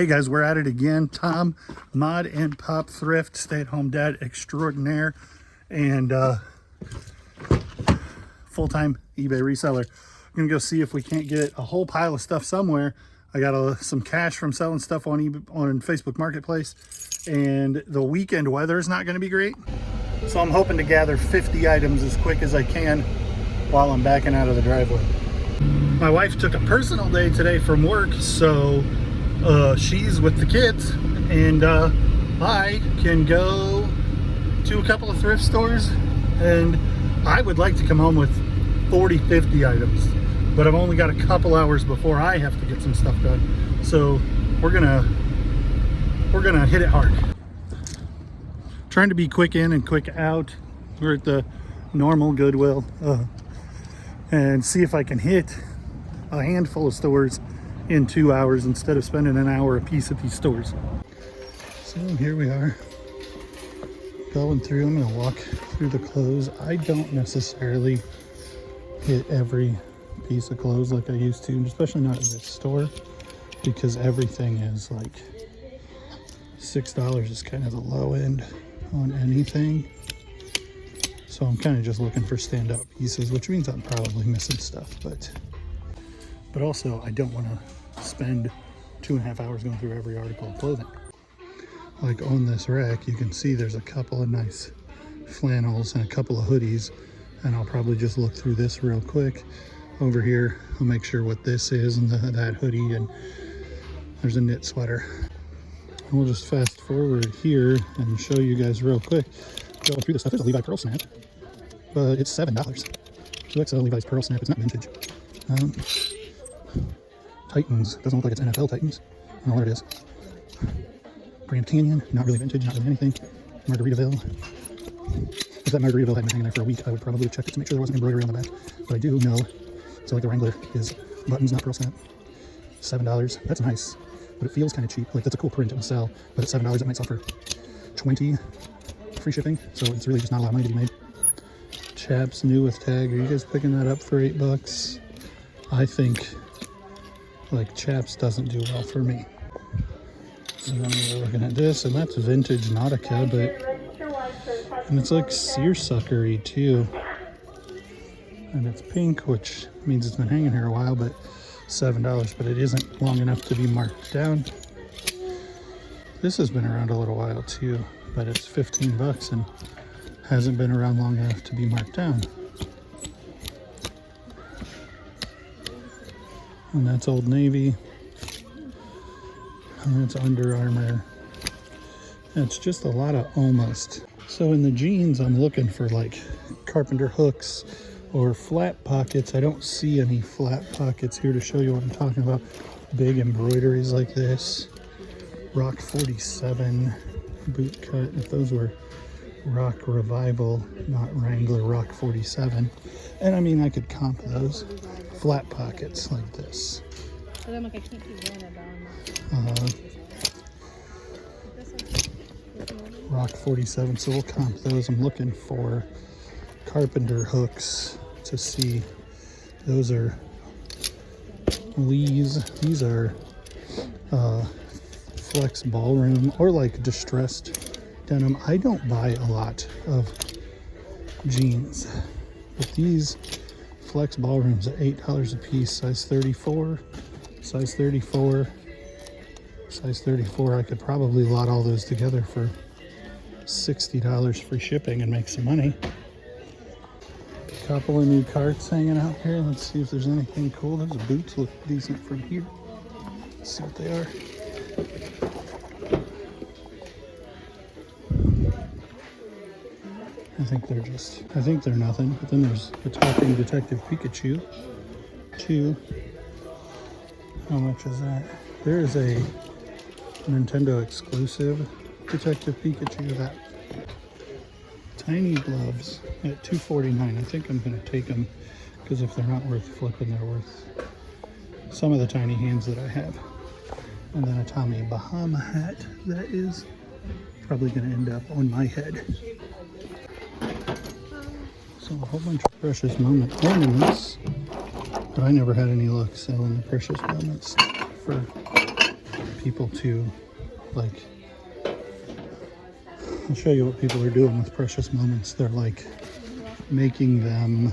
Hey guys, we're at it again. Tom, Mod and Pop Thrift, stay-at-home dad extraordinaire, and full-time eBay reseller. I'm gonna go see if we can't get a whole pile of stuff somewhere. I got some cash from selling stuff on eBay, on Facebook Marketplace, and the weekend weather is not gonna be great. So I'm hoping to gather 50 items as quick as I can while I'm backing out of the driveway. My wife took a personal day today from work, so she's with the kids, and I can go to a couple of thrift stores, and I would like to come home with 40-50 items, but I've only got a couple hours before I have to get some stuff done, so we're gonna hit it hard. Trying to be quick in and quick out. We're at the normal Goodwill, and see if I can hit a handful of stores in 2 hours instead of spending an hour a piece at these stores. So here we are, going through. I'm gonna walk through the clothes. I don't necessarily hit every piece of clothes like I used to, especially not in this store, because everything is like $6 is kind of the low end on anything. So I'm kind of just looking for standout pieces, which means I'm probably missing stuff, but also I don't want to spend 2.5 hours going through every article of clothing. Like on this rack, you can see there's a couple of nice flannels and a couple of hoodies, and I'll probably just look through this real quick. Over here, I'll make sure what this is, and that hoodie, and there's a knit sweater. And we'll just fast forward here and show you guys real quick. Going through this stuff, there's a Levi Pearl Snap, but it's $7. So Levi's Pearl Snap, it's not vintage. Titans, doesn't look like it's NFL Titans. I don't know where it is. Grand Canyon, not really vintage, not really anything. Margaritaville. If that Margaritaville had been hanging there for a week, I would probably have checked it to make sure there wasn't embroidery on the back. But I do know, so like the Wrangler is buttons, not Pearl Snap. $7, that's nice, but it feels kind of cheap. Like that's a cool print, it will sell, but at $7 it might sell for $20 free shipping, so it's really just not a lot of money to be made. Chaps new with tag, are you guys picking that up for $8? I think like Chaps doesn't do well for me. So then we're looking at this, and that's vintage Nautica, and it's like seersucker-y too. And it's pink, which means it's been hanging here a while, but $7, but it isn't long enough to be marked down. This has been around a little while too, but it's $15 and hasn't been around long enough to be marked down. And that's Old Navy, and that's Under Armour. It's just a lot of almost. So in the jeans, I'm looking for like carpenter hooks or flat pockets. I don't see any flat pockets here to show you what I'm talking about. Big embroideries like this. Rock 47 boot cut. If those were Rock Revival, not Wrangler, Rock 47. And I mean, I could comp those. Flat pockets like this. Rock 47, so we'll comp those. I'm looking for carpenter hooks to see. Those are Lee's. These are Flex Ballroom or like distressed denim. I don't buy a lot of jeans, but these Flex Ballrooms at $8 a piece, size 34, size 34, size 34. I could probably lot all those together for $60 free shipping and make some money. A couple of new carts hanging out here. Let's see if there's anything cool. Those boots look decent from here. Let's see what they are. I think they're nothing. But then there's the Talking Detective Pikachu. 2. How much is that? There is a Nintendo exclusive Detective Pikachu. That tiny gloves at $2.49. I think I'm gonna take them because if they're not worth flipping, they're worth some of the tiny hands that I have. And then a Tommy Bahama hat that is probably gonna end up on my head. So a whole bunch of Precious Moment ornaments, but I never had any luck selling the Precious Moments for people to, like, I'll show you what people are doing with precious moments. They're like making them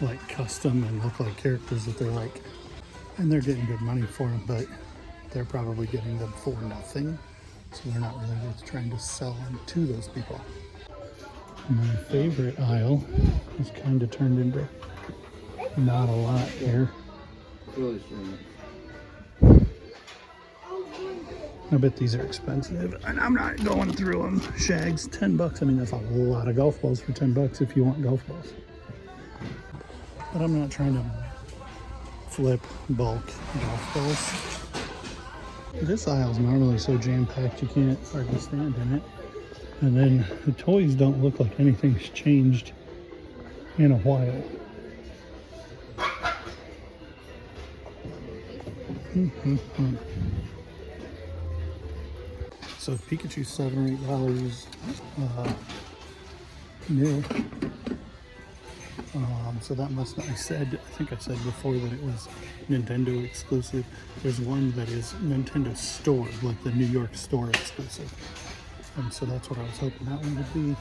like custom and look like characters that they're like, and they're getting good money for them, but they're probably getting them for nothing. So they're not really trying to sell them to those people. My favorite aisle is kind of turned into not a lot here. I bet these are expensive, and I'm not going through them. Shags, 10 bucks. I mean, that's a lot of golf balls for 10 bucks if you want golf balls. But I'm not trying to flip bulk golf balls. This aisle's normally so jam-packed you can't hardly stand in it. And then the toys don't look like anything's changed in a while. So Pikachu's $7 or $8 new. So that must, I think I said before that it was Nintendo exclusive. There's one that is Nintendo store, like the New York store exclusive. And so that's what I was hoping that one would be.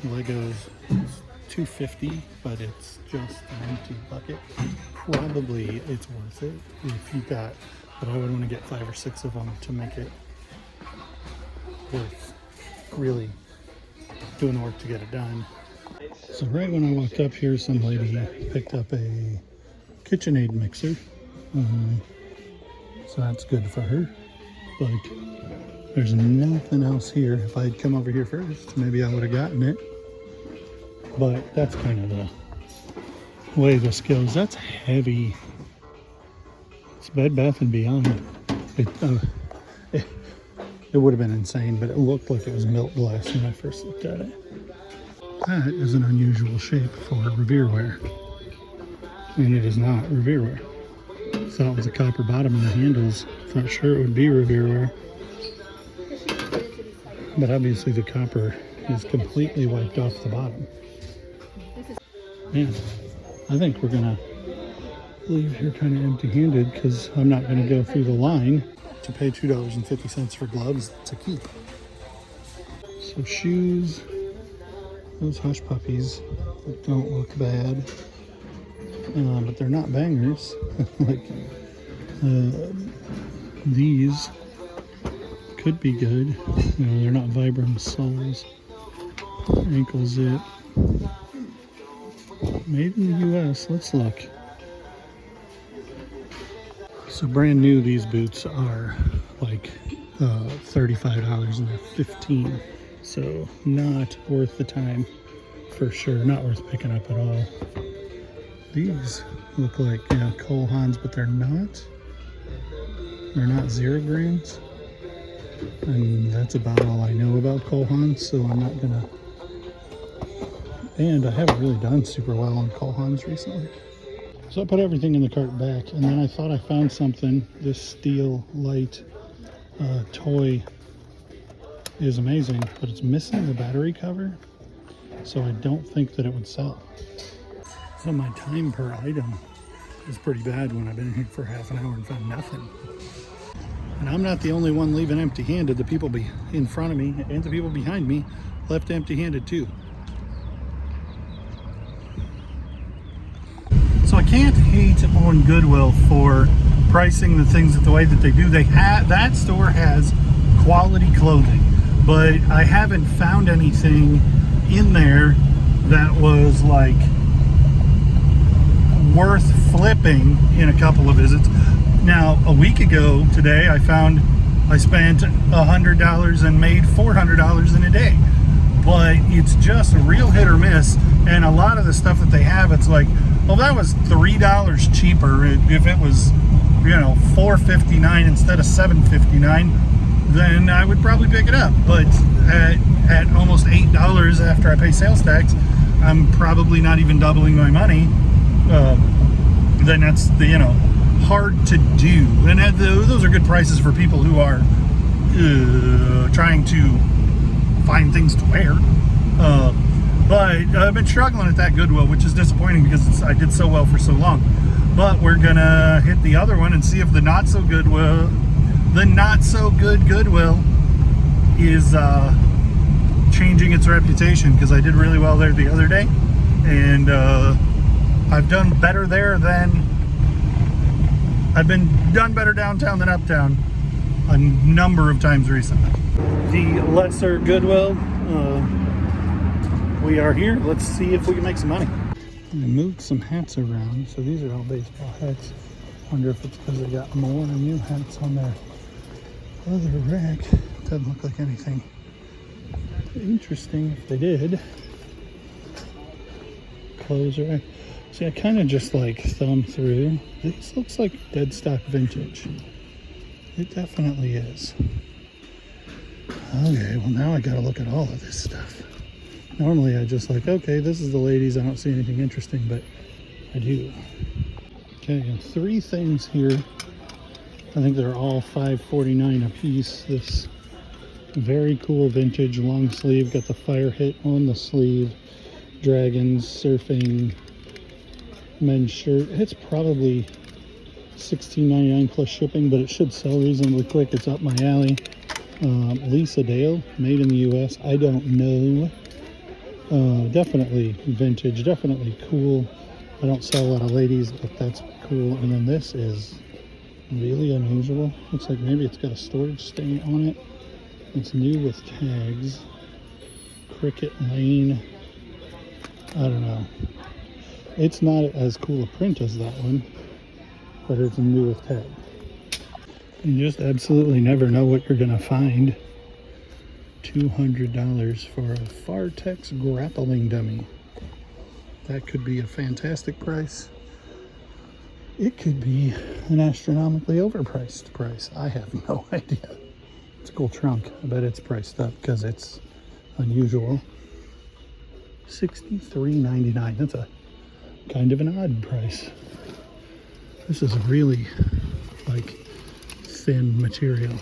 Legos is $250, but it's just an empty bucket. Probably it's worth it if you got, but I would want to get 5 or 6 of them to make it worth really doing the work to get it done. So right when I walked up here, some lady picked up a KitchenAid mixer. So that's good for her. But there's nothing else here. If I had come over here first, maybe I would have gotten it. But that's kind of the way this goes. That's heavy. It's Bed Bath & Beyond. It would have been insane, but it looked like it was milk glass when I first looked at it. That is an unusual shape for Revereware. And it is not Revereware. Thought it was a copper bottom and the handles. Thought sure it would be Revereware. But obviously the copper is completely wiped off the bottom. Man, I think we're gonna leave here kind of empty-handed because I'm not gonna go through the line to pay $2.50 for gloves to keep. So shoes, those Hush Puppies don't look bad, but they're not bangers. Like these could be good. You know, they're not Vibram soles. Ankle zip. Made in the US. Let's look. So brand new, these boots are like $35 and they're $15. So not worth the time for sure. Not worth picking up at all. These look like Cole Haans, but they're not. They're not 0 grams. And that's about all I know about Cole Haans, so I'm not gonna. And I haven't really done super well on Cole Haans recently. So I put everything in the cart back, and then I thought I found something. This steel light toy is amazing, but it's missing the battery cover, so I don't think that it would sell. So my time per item is pretty bad when I've been here for half an hour and found nothing. And I'm not the only one leaving empty-handed. The people in front of me and the people behind me left empty-handed too. So I can't hate on Goodwill for pricing the things the way that they do. That store has quality clothing, but I haven't found anything in there that was like worth flipping in a couple of visits. Now, a week ago today, I spent $100 and made $400 in a day. But it's just real hit or miss. And a lot of the stuff that they have, it's like, well, that was $3 cheaper. If it was, $4.59 instead of $7.59, then I would probably pick it up. But at almost $8 after I pay sales tax, I'm probably not even doubling my money. Then that's hard to do. And those are good prices for people who are trying to find things to wear. But I've been struggling at that Goodwill, which is disappointing because I did so well for so long. But we're gonna hit the other one and see if the not so good Goodwill is changing its reputation, because I did really well there the other day, and I've done better there than I've done better downtown than uptown a number of times recently. The lesser Goodwill, we are here. Let's see if we can make some money. I moved some hats around, so these are all baseball hats. Wonder if it's because they got more new hats on their other rack. Doesn't look like anything interesting if they did. Clothes rack. See, I kind of just like thumb through. This looks like dead stock vintage. It definitely is. Okay, well now I gotta look at all of this stuff. Normally I just like, okay, this is the ladies. I don't see anything interesting, but I do. Okay, and 3 things here. I think they're all $5.49 a piece. This very cool vintage long sleeve, got the fire hit on the sleeve. Dragons surfing men's shirt. It's probably $16.99 plus shipping, but it should sell reasonably quick. It's up my alley. Lisa Dale, made in the US. I don't know. Definitely vintage, definitely cool. I don't sell a lot of ladies, but that's cool. And then this is really unusual. Looks like maybe it's got a storage stain on it. It's new with tags. Cricket Lane. I don't know. It's not as cool a print as that one, but it's new with tag. You just absolutely never know what you're gonna find. $200 for a Fartex grappling dummy. That could be a fantastic price. It could be an astronomically overpriced price. I have no idea. It's a cool trunk. I bet it's priced up because it's unusual. $63.99. That's a kind of an odd price. This is really like thin material.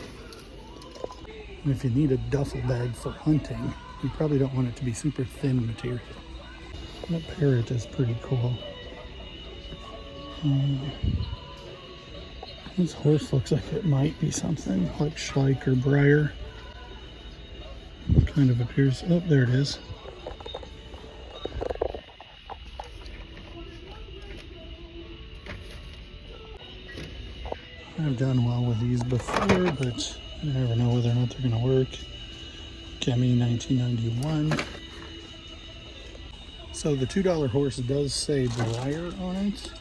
And if you need a duffel bag for hunting, you probably don't want it to be super thin material. That parrot is pretty cool. This horse looks like it might be something like Schleich or Breyer. Kind of appears, oh, there it is. I've done well with these before, but I never know whether or not they're going to work. Chemi 1991. So the $2 horse does say Breyer on it.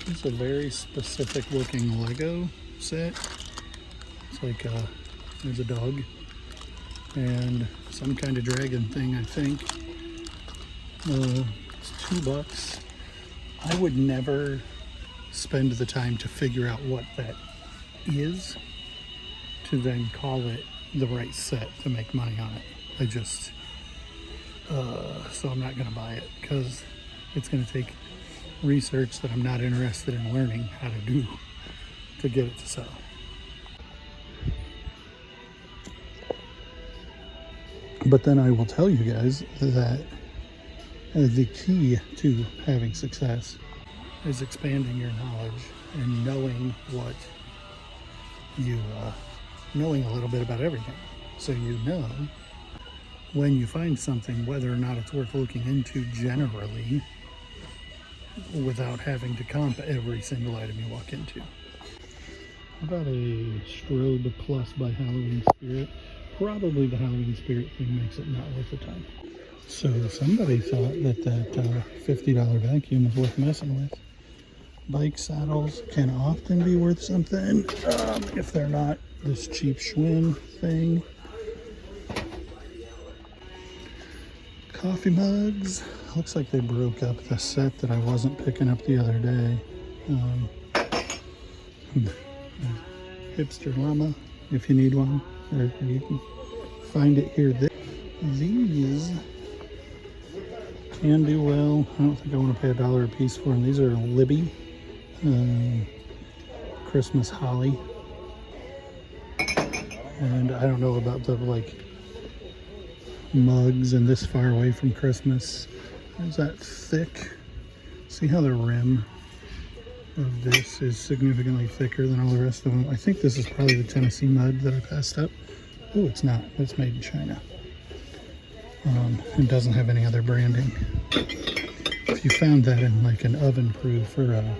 It's a very specific looking Lego set. It's like there's a dog and some kind of dragon thing, I think. It's $2. I would never spend the time to figure out what that is to then call it the right set to make money on it. I just so I'm not going to buy it because it's going to take research that I'm not interested in learning how to do to get it to sell. But then I will tell you guys that the key to having success is expanding your knowledge and knowing what you knowing a little bit about everything, so you know when you find something whether or not it's worth looking into generally without having to comp every single item you walk into. How about a Strobe Plus by Halloween Spirit? Probably the Halloween Spirit thing makes it not worth the time. So somebody thought that $50 vacuum was worth messing with. Bike saddles can often be worth something if they're not this cheap Schwinn thing. Coffee mugs. Looks like they broke up the set that I wasn't picking up the other day. Hipster llama, if you need one, or you can find it here. These can do well. I don't think I want to pay $1 a piece for them. These are Libby Christmas holly, and I don't know about the like mugs and this far away from Christmas. There's that thick. See how the rim of this is significantly thicker than all the rest of them. I think this is probably the Tennessee mud that I passed up. Oh, it's not. It's made in China. It doesn't have any other branding. If you found that in like an oven proof or a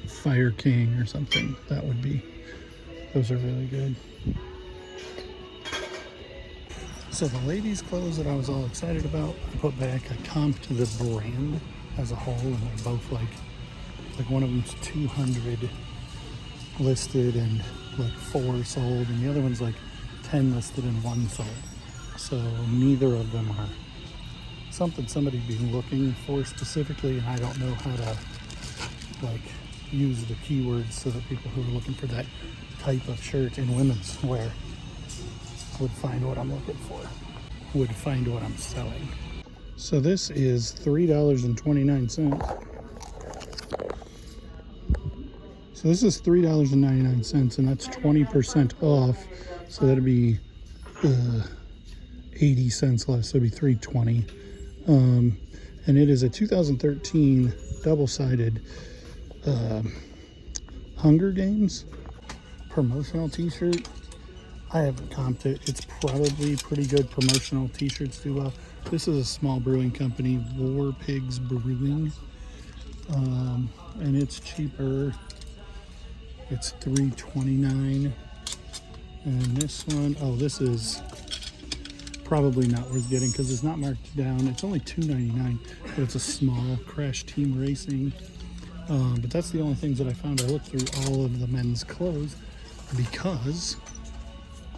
Fire King or something, that would be, those are really good. So the ladies' clothes that I was all excited about, I put back. I comped the brand as a whole, and they're both like one of them's 200 listed and like 4 sold, and the other one's like 10 listed and 1 sold. So neither of them are something somebody'd be looking for specifically, and I don't know how to like use the keywords so that people who are looking for that type of shirt in women's wear would find what I'm looking for, would find what I'm selling. So this is $3.29. So this is $3.99, and that's 20% off. So that'd be 80 cents less. So it'd be $3.20. And it is a 2013 double-sided Hunger Games promotional t-shirt. I haven't comped it. It's probably pretty good. Promotional t-shirts do well. This is a small brewing company, War Pigs Brewing, and it's cheaper. It's $3.29. And this one, oh, this is probably not worth getting because it's not marked down. It's only $2.99, but it's a small Crash Team Racing. But that's the only things that I found. I looked through all of the men's clothes because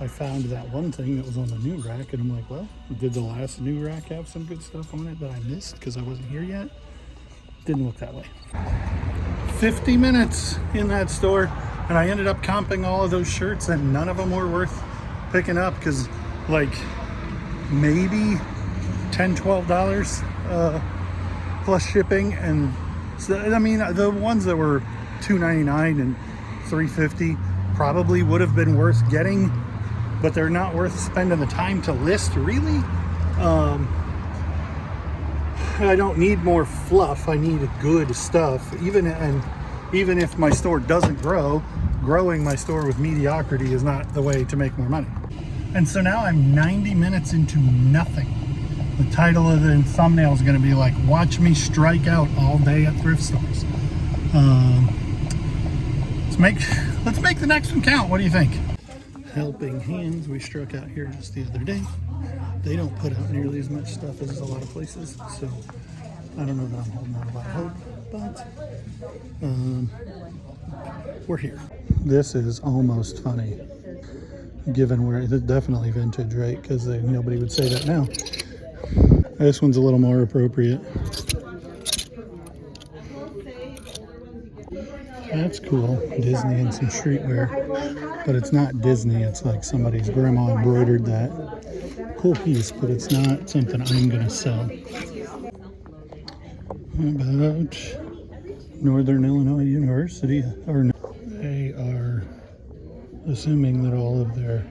I found that one thing that was on the new rack, and I'm like, well, did the last new rack have some good stuff on it that I missed because I wasn't here yet? Didn't look that way. 50 minutes in that store, and I ended up comping all of those shirts, and none of them were worth picking up because like maybe $10, $12 plus shipping. And so, I mean, the ones that were $2.99 and $3.50 probably would have been worth getting, but they're not worth spending the time to list, really. I don't need more fluff. I need good stuff. Even if my store doesn't grow, growing my store with mediocrity is not the way to make more money. And so now I'm 90 minutes into nothing. The title of the thumbnail is going to be like, watch me strike out all day at thrift stores. Let's make the next one count. What do you think? Helping Hands, we struck out here just the other day. They don't put out nearly as much stuff as a lot of places, so I don't know that I'm holding out a lot of hope, but we're here. This is almost funny, given where it's definitely vintage, right? Because nobody would say that now. This one's a little more appropriate. That's cool, Disney and some streetwear, but it's not Disney. It's like somebody's grandma embroidered that. Cool piece, but it's not something I'm gonna sell. How about Northern Illinois University? Or they are assuming that all of their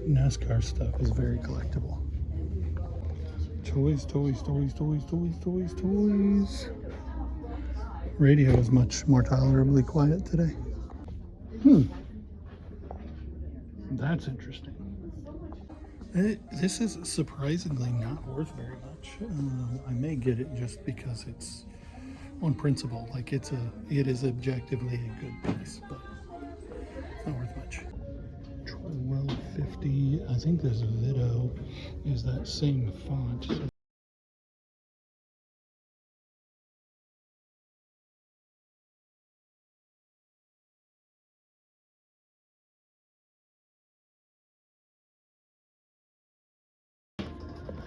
NASCAR stuff is very collectible. Toys, toys, toys, toys, toys, toys, toys. Radio is much more tolerably quiet today. That's interesting. This is surprisingly not worth very much. I may get it just because it's on principle. Like it is objectively a good piece, but it's not worth much. $12.50. I think this Vito is that same font.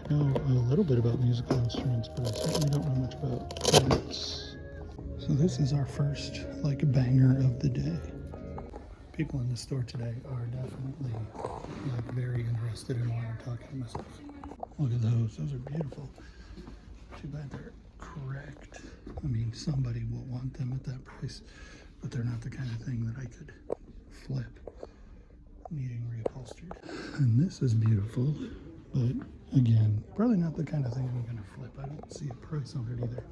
So I know a little bit about musical instruments, but I certainly don't know much about plants. So this is our first like banger of the day. People in the store today are definitely like very interested in what I'm talking to myself. Look at those. Those are beautiful. Too bad they're cracked. I mean, somebody will want them at that price, but they're not the kind of thing that I could flip needing reupholstered. And this is beautiful. But again, probably not the kind of thing I'm gonna flip. I don't see a price on it either.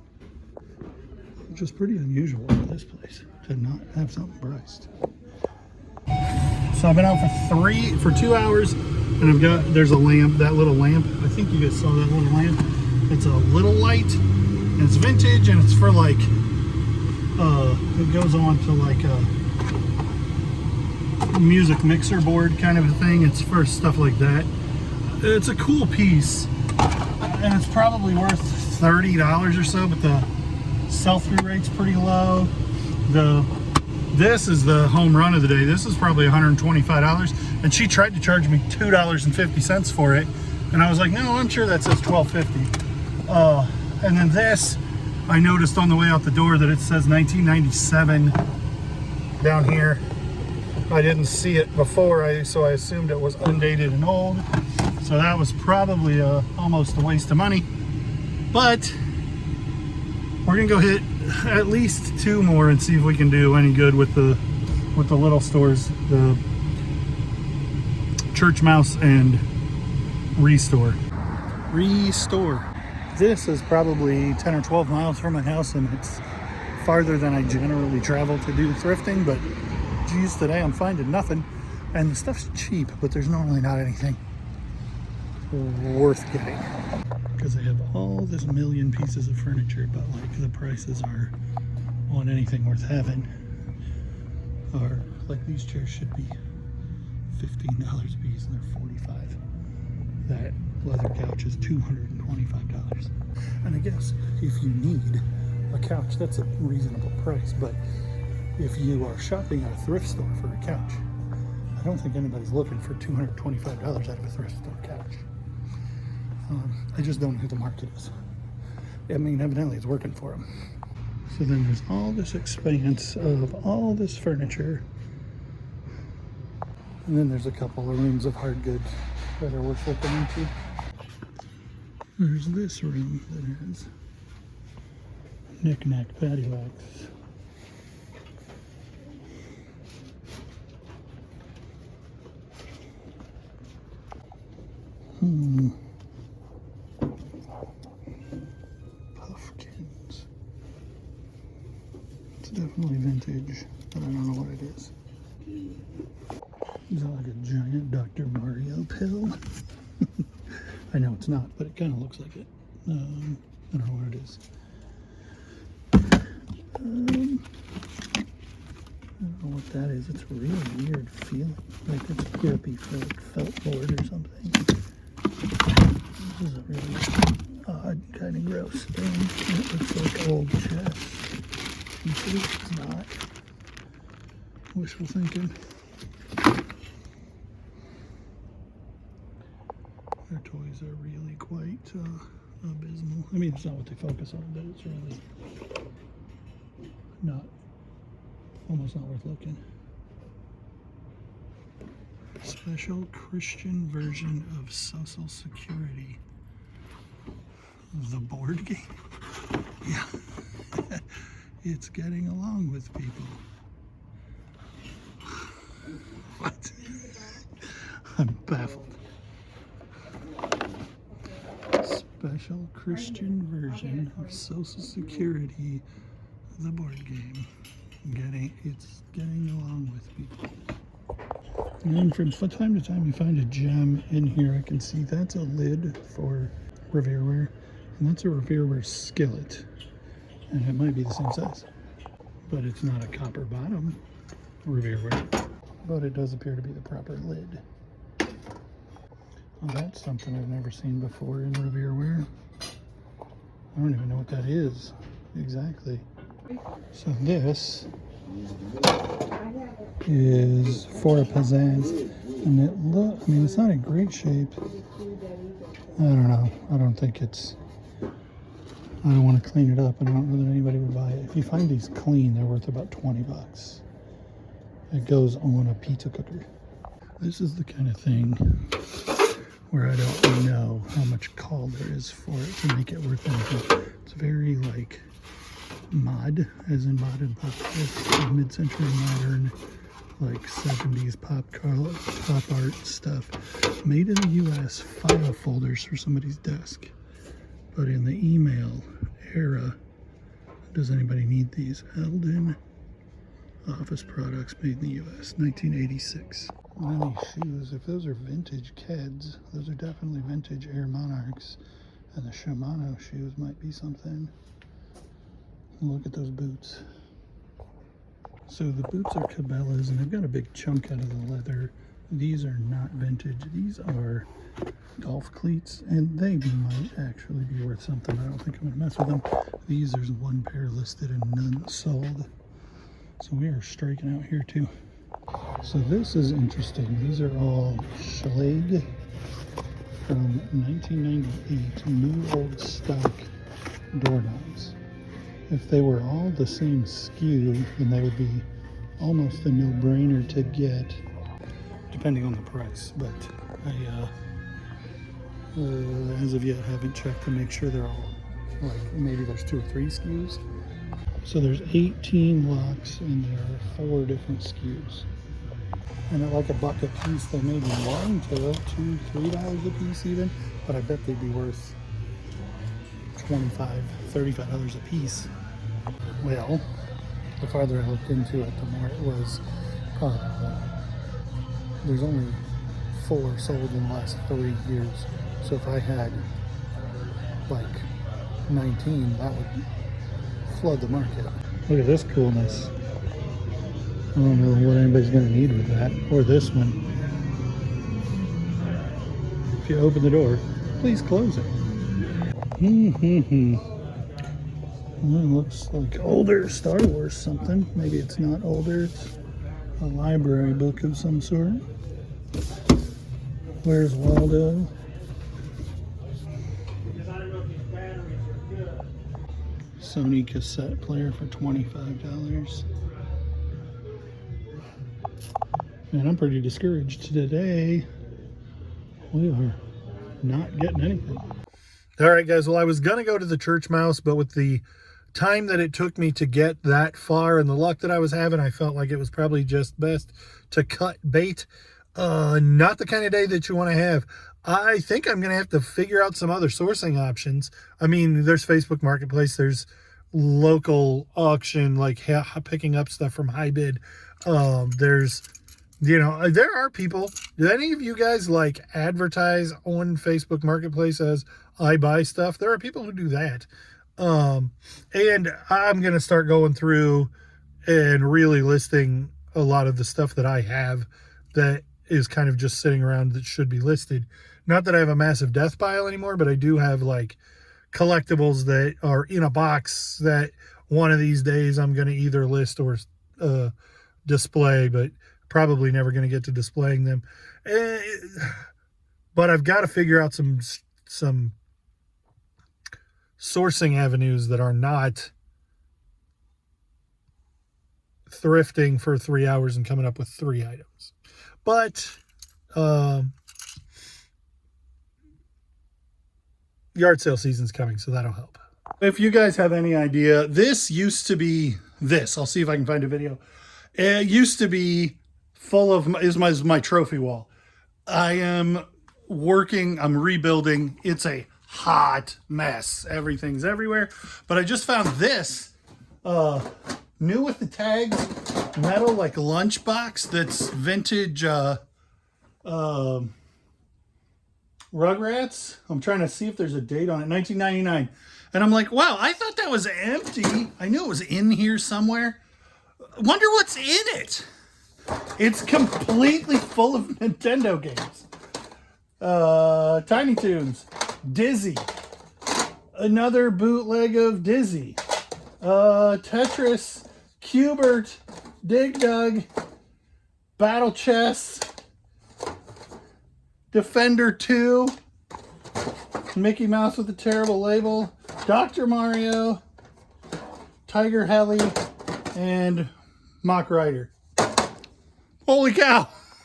Which is pretty unusual for this place to not have something priced. So I've been out for 2 hours, and there's a lamp, that little lamp. I think you guys saw that little lamp. It's a little light, and it's vintage, and it's for like, it goes on to like a music mixer board kind of a thing. It's for stuff like that. It's a cool piece, and it's probably worth $30 or so, but the sell-through rate's pretty low. This is the home run of the day. This is probably $125, and she tried to charge me $2.50 for it, and I was like, no, I'm sure that says $12.50. And then this, I noticed on the way out the door that it says 1997 down here. I didn't see it before, so I assumed it was undated and old. So that was probably almost a waste of money. But we're gonna go hit at least 2 more and see if we can do any good with the little stores, the Church Mouse and Restore. This is probably 10 or 12 miles from my house, and it's farther than I generally travel to do thrifting, but geez, today I'm finding nothing. And the stuff's cheap, but there's normally not anything worth getting. Because they have all this million pieces of furniture, but like the prices are on anything worth having are like these chairs should be $15 a piece and they're $45. That leather couch is $225. And I guess if you need a couch, that's a reasonable price, but if you are shopping at a thrift store for a couch, I don't think anybody's looking for $225 out of a thrift store couch. I just don't know who the market is. I mean, evidently it's working for them. So then there's all this expanse of all this furniture. And then there's a couple of rooms of hard goods that are worth looking into. There's this room that has knick-knack paddywhacks. Puffkins. It's definitely vintage, but I don't know what it is. Is that like a giant Dr. Mario pill? I know it's not, but it kind of looks like it. I don't know what it is. I don't know what that is. It's a really weird feeling. Like it's grippy for like felt board or something. This is a really odd, kind of gross thing. It looks like old chess. You see, it's not. Wishful thinking. Their toys are really quite abysmal. I mean, it's not what they focus on, but it's really not, almost not worth looking. Special Christian version of Social Security. The board game? Yeah. It's getting along with people. What? I'm baffled. Special Christian version of Social Security, the board game. It's getting along with people. And then from time to time you find a gem in here. I can see that's a lid for Revereware, and that's a Revereware skillet. And it might be the same size, but it's not a copper bottom Revereware. But it does appear to be the proper lid. Well, that's something I've never seen before in Revereware. I don't even know what that is exactly. So this is for a pizzazz, and I mean, it's not in great shape. I don't know. I don't think it's, I don't want to clean it up, and I don't know that anybody would buy it. If you find these clean, they're worth about 20 bucks. It goes on a pizza cooker. This is the kind of thing where I don't know how much call there is for it to make it worth anything. It's very like mod, as in mod and pop. It's mid-century modern, like 70s pop art stuff. Made in the US, file folders for somebody's desk. But in the email era, does anybody need these? Eldon office products made in the US, 1986. Many shoes, if those are vintage Keds, those are definitely vintage Air Monarchs. And the Shimano shoes might be something. Look at those boots. So the boots are Cabela's and they've got a big chunk out of the leather. These are not vintage. These are golf cleats and they might actually be worth something. I don't think I'm gonna mess with them. These, there's one pair listed and none sold. So we are striking out here too. So this is interesting. These are all Schlage from 1998, new old stock doorknobs. If they were all the same SKU, then they would be almost a no-brainer to get, depending on the price. But I, as of yet, haven't checked to make sure they're all, like, maybe there's 2 or 3 SKUs. So there's 18 locks and there are 4 different SKUs. And at like $1 a piece, they may be willing to $2, $3 a piece even, but I bet they'd be worth $25, $35 a piece. Well, the farther I looked into it, the more it was, there's only 4 sold in the last 3 years. So if I had like 19, that would flood the market. Look at this coolness. I don't know what anybody's going to need with that, or this one. If you open the door, please close it. Well, it looks like older Star Wars something. Maybe it's not older, it's a library book of some sort. Where's Waldo? Sony cassette player for $25. Man, I'm pretty discouraged today. We are not getting anything. All right, guys. Well, I was going to go to the Church Mouse, but with the time that it took me to get that far and the luck that I was having, I felt like it was probably just best to cut bait. Not the kind of day that you want to have. I think I'm going to have to figure out some other sourcing options. I mean, there's Facebook Marketplace. There's local auction, like picking up stuff from high bid. There's... You know, there are people. Do any of you guys like advertise on Facebook Marketplace as I buy stuff? There are people who do that. And I'm going to start going through and really listing a lot of the stuff that I have that is kind of just sitting around that should be listed. Not that I have a massive death pile anymore, but I do have like collectibles that are in a box that one of these days I'm going to either list or display, but probably never going to get to displaying them. But I've got to figure out some sourcing avenues that are not thrifting for 3 hours and coming up with 3 items. But yard sale season's coming, so that'll help. If you guys have any idea, this used to be this. I'll see if I can find a video. It used to be full of my trophy wall. I am working, I'm rebuilding. It's a hot mess. Everything's everywhere. But I just found this new with the tags metal like lunchbox that's vintage Rugrats. I'm trying to see if there's a date on it. 1999. And I'm like, wow, I thought that was empty. I knew it was in here somewhere. Wonder what's in it. It's completely full of Nintendo games. Tiny Toons, Dizzy, another bootleg of Dizzy, Tetris, Cubert, Dig Dug, Battle Chess, Defender 2, Mickey Mouse with a terrible label, Dr. Mario, Tiger Heli, and Mock Rider. Holy cow!